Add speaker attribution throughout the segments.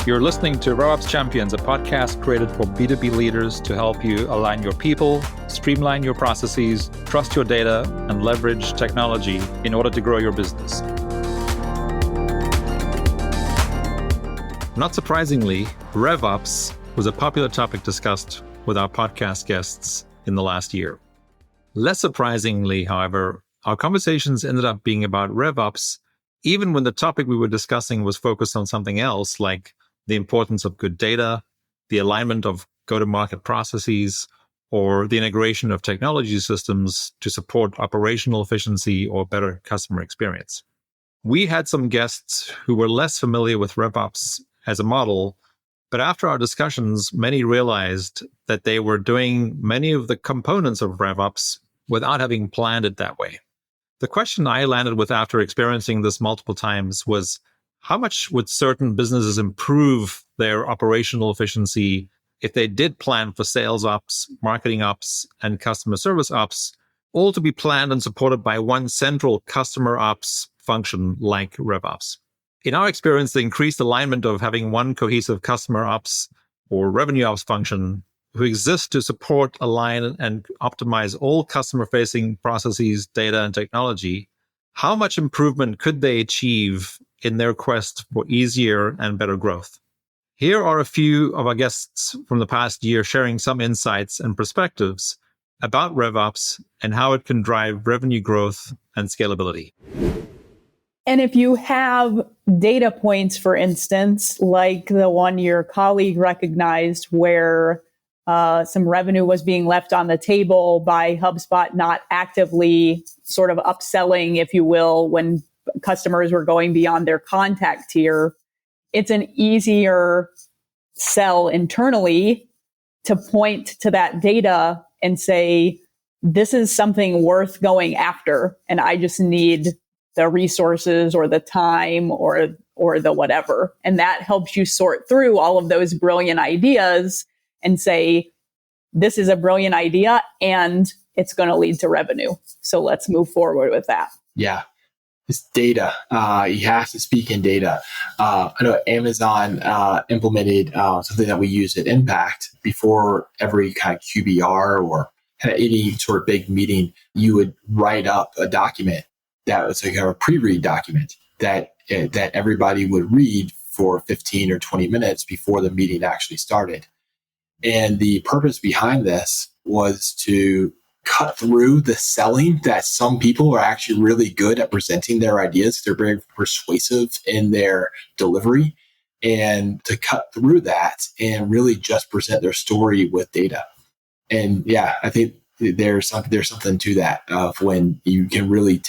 Speaker 1: You're listening to RevOps Champions, a podcast created for B2B leaders to help you align your people, streamline your processes, trust your data, and leverage technology in order to grow your business. Not surprisingly, RevOps was a popular topic discussed with our podcast guests in the last year. Less surprisingly, however, our conversations ended up being about RevOps, even when the topic we were discussing was focused on something else, like the importance of good data, the alignment of go-to-market processes, or the integration of technology systems to support operational efficiency or better customer experience. We had some guests who were less familiar with RevOps as a model, but after our discussions, many realized that they were doing many of the components of RevOps without having planned it that way. The question I landed with after experiencing this multiple times was, how much would certain businesses improve their operational efficiency if they did plan for sales ops, marketing ops, and customer service ops, all to be planned and supported by one central customer ops function like RevOps? In our experience, the increased alignment of having one cohesive customer ops or revenue ops function who exists to support, align, and optimize all customer-facing processes, data, and technology, how much improvement could they achieve in their quest for easier and better growth? Here are a few of our guests from the past year sharing some insights and perspectives about RevOps and how it can drive revenue growth and scalability.
Speaker 2: And if you have data points, for instance, like the one your colleague recognized where some revenue was being left on the table by HubSpot not actively sort of upselling, if you will, when customers were going beyond their contact tier, it's an easier sell internally to point to that data and say, this is something worth going after, and I just need the resources or the time or the whatever. And that helps you sort through all of those brilliant ideas and say, this is a brilliant idea and it's going to lead to revenue. So let's move forward with that.
Speaker 3: Yeah. It's data. You have to speak in data. I know Amazon implemented something that we use at Impact. Before every kind of QBR or kind of any sort of big meeting, you would write up a document that was like a pre-read document that everybody would read for 15 or 20 minutes before the meeting actually started. And the purpose behind this was to cut through the selling that some people are actually really good at presenting their ideas. They're very persuasive in their delivery, and to cut through that and really just present their story with data. And yeah, I think there's something to that of when you can really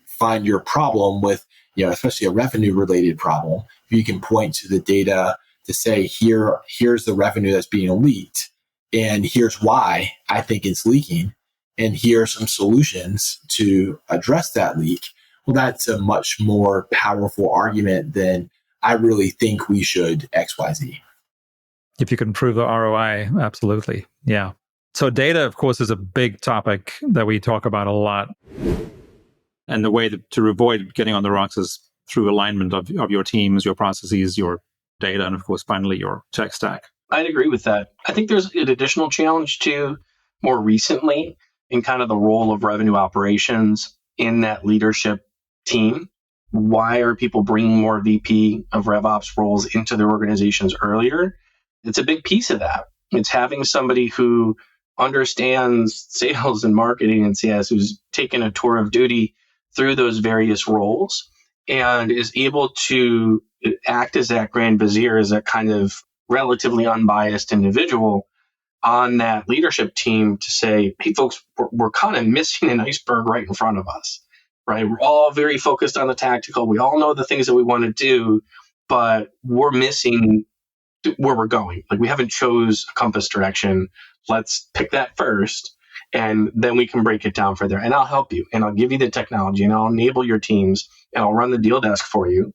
Speaker 3: find your problem with, especially a revenue related problem. If you can point to the data to say, here's the revenue that's being leaked, and here's why I think it's leaking, and here are some solutions to address that leak. Well, that's a much more powerful argument than I really think we should XYZ.
Speaker 1: If you can prove the ROI, absolutely. Yeah. So data, of course, is a big topic that we talk about a lot. And the way to avoid getting on the rocks is through alignment of your teams, your processes, your data, and of course, finally, your tech stack.
Speaker 4: I'd agree with that. I think there's an additional challenge too, more recently, in kind of the role of revenue operations in that leadership team. Why are people bringing more VP of RevOps roles into their organizations earlier? It's a big piece of that. It's having somebody who understands sales and marketing and CS, who's taken a tour of duty through those various roles and is able to act as that grand vizier, as a kind of relatively unbiased individual on that leadership team to say, hey, folks, we're kind of missing an iceberg right in front of us, right? We're all very focused on the tactical. We all know the things that we want to do, but we're missing where we're going. Like, we haven't chose a compass direction. Let's pick that first, and then we can break it down further. And I'll help you, and I'll give you the technology, and I'll enable your teams, and I'll run the deal desk for you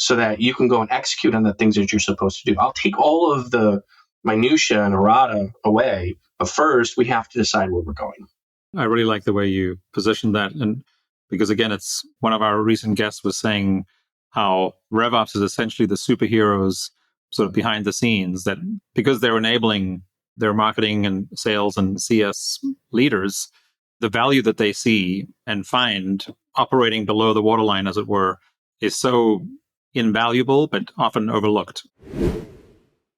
Speaker 4: so that you can go and execute on the things that you're supposed to do. I'll take all of the minutia and errata away, but first we have to decide where we're going.
Speaker 1: I really like the way you positioned that. And because again, it's one of our recent guests was saying how RevOps is essentially the superheroes sort of behind the scenes, that because they're enabling their marketing and sales and CS leaders, the value that they see and find operating below the waterline, as it were, is so invaluable, but often overlooked.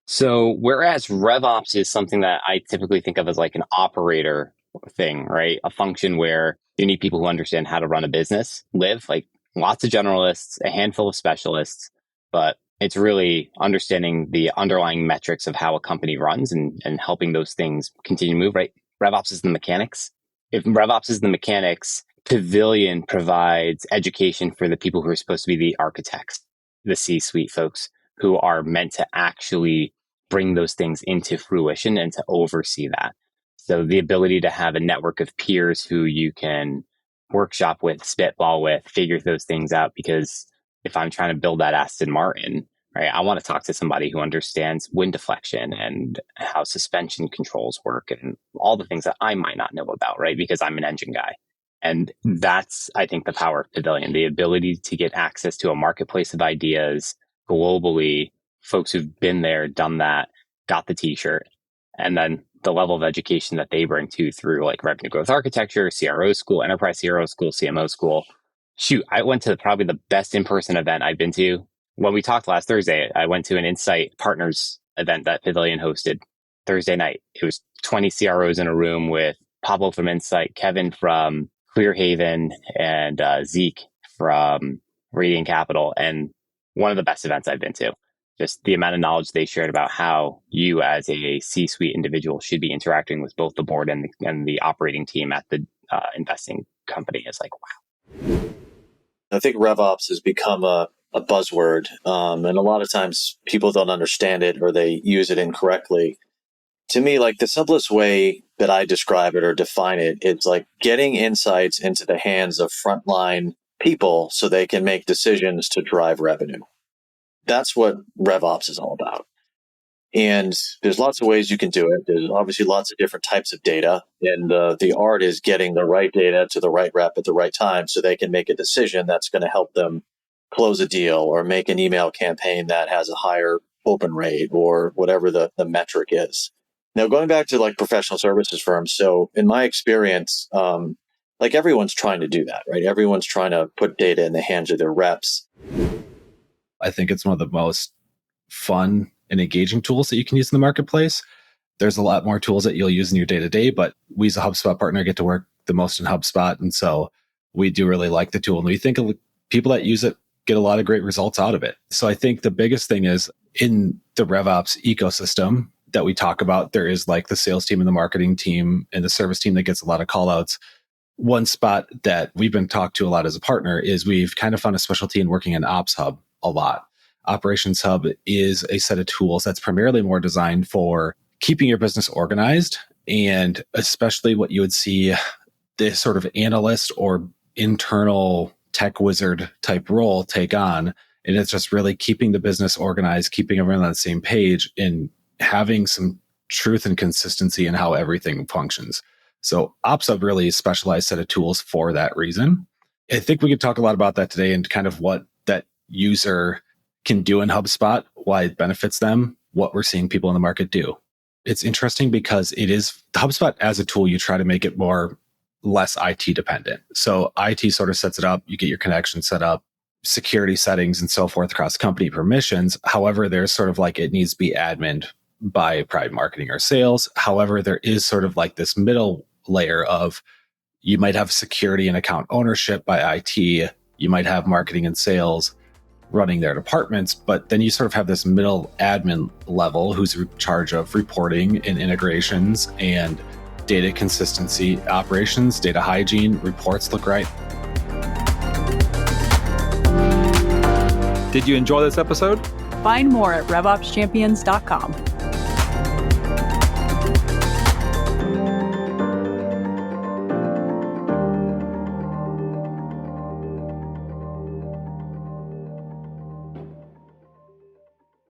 Speaker 5: So whereas RevOps is something that I typically think of as like an operator thing, right? A function where you need people who understand how to run a business, like lots of generalists, a handful of specialists, but it's really understanding the underlying metrics of how a company runs and helping those things continue to move, right? RevOps is the mechanics. If RevOps is the mechanics, Pavilion provides education for the people who are supposed to be the architects, the C-suite folks who are meant to actually bring those things into fruition and to oversee that. So the ability to have a network of peers who you can workshop with, spitball with, figure those things out. Because if I'm trying to build that Aston Martin, right, I want to talk to somebody who understands wind deflection and how suspension controls work and all the things that I might not know about, right? Because I'm an engine guy. And that's, I think, the power of Pavilion, the ability to get access to a marketplace of ideas globally, folks who've been there, done that, got the t-shirt, and then the level of education that they bring to through like revenue growth architecture, CRO school, enterprise CRO school, CMO school. Shoot, I went to probably the best in-person event I've been to. When we talked last Thursday, I went to an Insight Partners event that Pavilion hosted Thursday night. It was 20 CROs in a room with Pablo from Insight, Kevin from Clearhaven, and Zeke from Radiant Capital. And one of the best events I've been to. Just the amount of knowledge they shared about how you as a C-suite individual should be interacting with both the board and the operating team at the investing company is like, wow.
Speaker 6: I think RevOps has become a buzzword. And a lot of times people don't understand it or they use it incorrectly. To me, like the simplest way that I describe it or define it, it's like getting insights into the hands of frontline people so they can make decisions to drive revenue. That's what RevOps is all about. And there's lots of ways you can do it. There's obviously lots of different types of data. And the art is getting the right data to the right rep at the right time so they can make a decision that's going to help them close a deal or make an email campaign that has a higher open rate or whatever the metric is. Now, going back to like professional services firms. So in my experience, like everyone's trying to do that, right? Everyone's trying to put data in the hands of their reps.
Speaker 3: I think it's one of the most fun and engaging tools that you can use in the marketplace. There's a lot more tools that you'll use in your day-to-day, but we as a HubSpot partner get to work the most in HubSpot. And so we do really like the tool. And we think of people that use it get a lot of great results out of it. So I think the biggest thing is in the RevOps ecosystem that we talk about, there is like the sales team and the marketing team and the service team that gets a lot of call outs. One spot that we've been talked to a lot as a partner is we've kind of found a specialty in working in Ops Hub a lot. Operations Hub is a set of tools that's primarily more designed for keeping your business organized, and especially what you would see this sort of analyst or internal tech wizard type role take on. And it's just really keeping the business organized, keeping everyone on the same page, and having some truth and consistency in how everything functions. So Ops Hub really is a specialized set of tools for that reason. I think we could talk a lot about that today and kind of what that user can do in HubSpot, why it benefits them, what we're seeing people in the market do. It's interesting because it is HubSpot as a tool, you try to make it less IT dependent. So IT sort of sets it up, you get your connection set up, security settings and so forth across company permissions. However, there's sort of like it needs to be admin by private marketing or sales. However, there is sort of like this middle layer of you might have security and account ownership by IT, you might have marketing and sales running their departments, but then you sort of have this middle admin level who's in charge of reporting and integrations and data consistency, operations, data hygiene, reports look right.
Speaker 1: Did you enjoy this episode?
Speaker 2: Find more at RevOpsChampions.com.